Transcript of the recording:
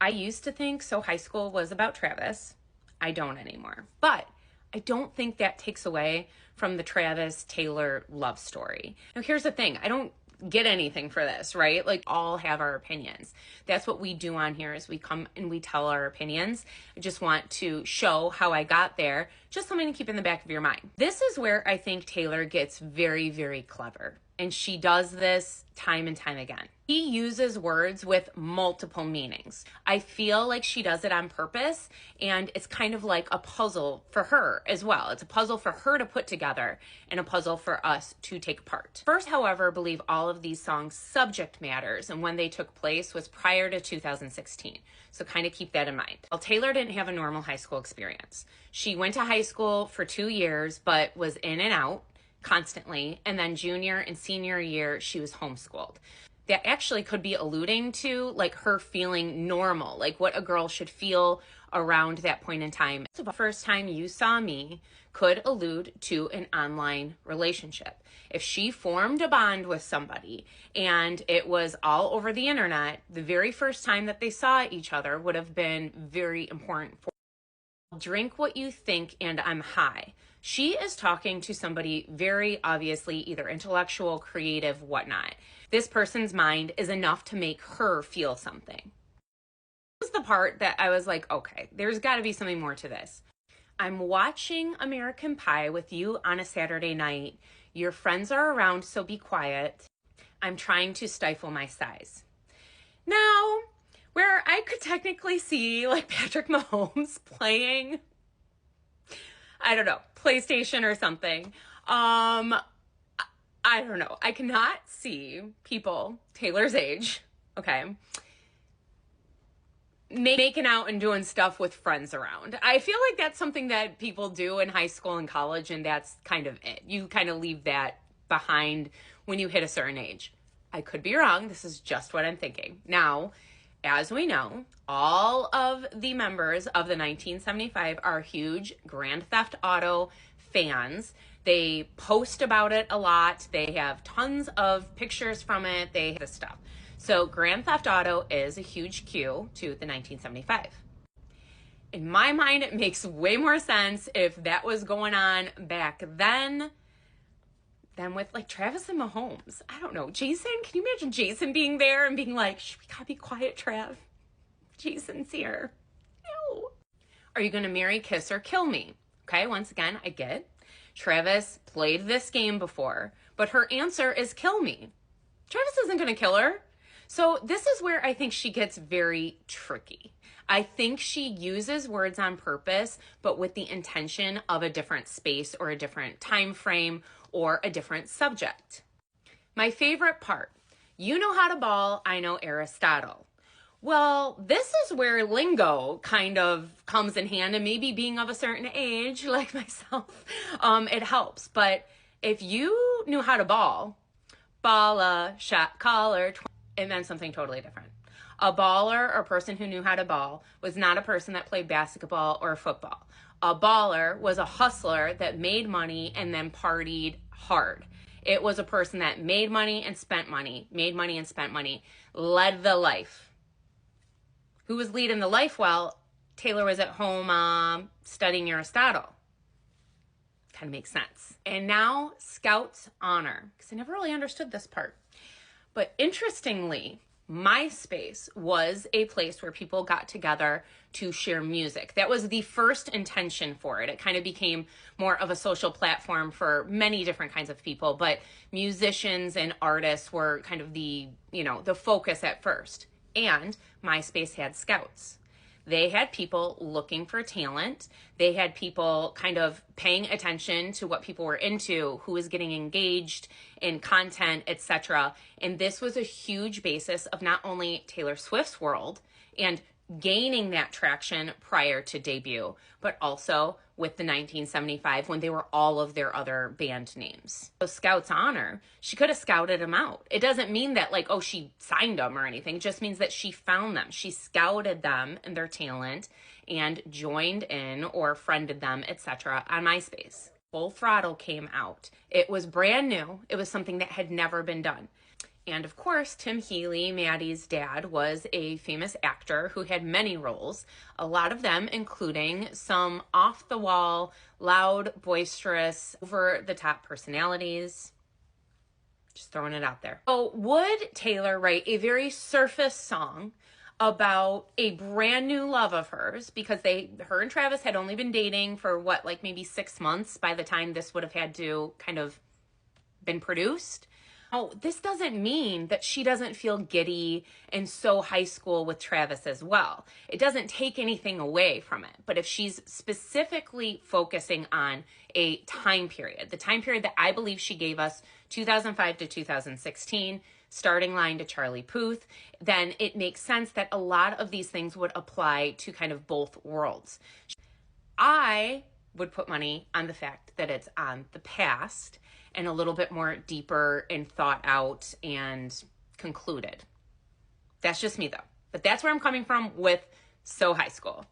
I used to think So High School was about Travis. I don't anymore. But I don't think that takes away from the Travis Taylor love story. Now, here's the thing. I don't get anything for this, right? Like, all have our opinions. That's what we do on here is we come and we tell our opinions. I just want to show how I got there, just something to keep in the back of your mind. This is where I think Taylor gets very, very clever. And she does this time and time again. He uses words with multiple meanings. I feel like she does it on purpose, and it's kind of like a puzzle for her as well. It's a puzzle for her to put together and a puzzle for us to take apart. First, however, I believe all of these songs' subject matters and when they took place was prior to 2016. So kind of keep that in mind. Well, Taylor didn't have a normal high school experience. She went to high school for 2 years, but was in and out constantly, and then junior and senior year she was homeschooled. That actually could be alluding to like her feeling normal, like what a girl should feel around that point in time. So the first time you saw me could allude to an online relationship. If she formed a bond with somebody and it was all over the internet, the very first time that they saw each other would have been very important for drink what you think and I'm high. She is talking to somebody very obviously either intellectual, creative, whatnot. This person's mind is enough to make her feel something. This is the part that I was like, okay, there's got to be something more to this. I'm watching American Pie with you on a Saturday night. Your friends are around, so be quiet. I'm trying to stifle my sighs. Now, where I could technically see like Patrick Mahomes playing, I don't know, PlayStation or something. I don't know. I cannot see people Taylor's age, okay, making out and doing stuff with friends around. I feel like that's something that people do in high school and college, and that's kind of it. You kind of leave that behind when you hit a certain age. I could be wrong. This is just what I'm thinking. Now, as we know, all of the members of the 1975 are huge Grand Theft Auto fans. They post about it a lot. They have tons of pictures from it. They have this stuff. So Grand Theft Auto is a huge cue to the 1975. In my mind, it makes way more sense if that was going on back then than with like Travis and Mahomes. I don't know. Jason, can you imagine Jason being there and being like, shh, we gotta be quiet, Trav. Jason's here. No. Are you gonna marry, kiss, or kill me? Okay, once again, I get Travis played this game before, but her answer is kill me. Travis isn't gonna kill her. So this is where I think she gets very tricky. I think she uses words on purpose, but with the intention of a different space or a different time frame or a different subject. My favorite part, you know how to ball, I know Aristotle. Well, this is where lingo kind of comes in hand, and maybe being of a certain age, like myself, it helps. But if you knew how to ball, balla, shot caller, it meant something totally different. A baller or person who knew how to ball was not a person that played basketball or football. A baller was a hustler that made money and then partied hard. It was a person that made money and spent money, made money and spent money, led the life. Who was leading the life? Well, Taylor was at home studying Aristotle. Kind of makes sense. And now Scout's honor, because I never really understood this part. But interestingly, MySpace was a place where people got together to share music. That was the first intention for it. It kind of became more of a social platform for many different kinds of people, but musicians and artists were kind of the focus at first. And MySpace had scouts. They had people looking for talent. They had people kind of paying attention to what people were into, who was getting engaged in content, etc. And this was a huge basis of not only Taylor Swift's world and gaining that traction prior to debut, but also with the 1975 when they were all of their other band names. So Scout's honor, she could have scouted them out. It doesn't mean that like, oh, she signed them or anything. It just means that she found them. She scouted them and their talent and joined in or friended them, etc. on MySpace. Full Throttle came out. It was brand new. It was something that had never been done. And of course, Tim Healy, Maddie's dad, was a famous actor who had many roles, a lot of them including some off the wall, loud, boisterous, over the top personalities. Just throwing it out there. So, would Taylor write a very surface song about a brand new love of hers, because her and Travis had only been dating for what, like maybe 6 months by the time this would have had to kind of been produced? Oh, this doesn't mean that she doesn't feel giddy and so high school with Travis as well. It doesn't take anything away from it. But if she's specifically focusing on a time period, the time period that I believe she gave us, 2005 to 2016, starting line to Charlie Puth, then it makes sense that a lot of these things would apply to kind of both worlds. I would put money on the fact that it's on the past and a little bit more deeper and thought out and concluded. That's just me though. But that's where I'm coming from with So High School.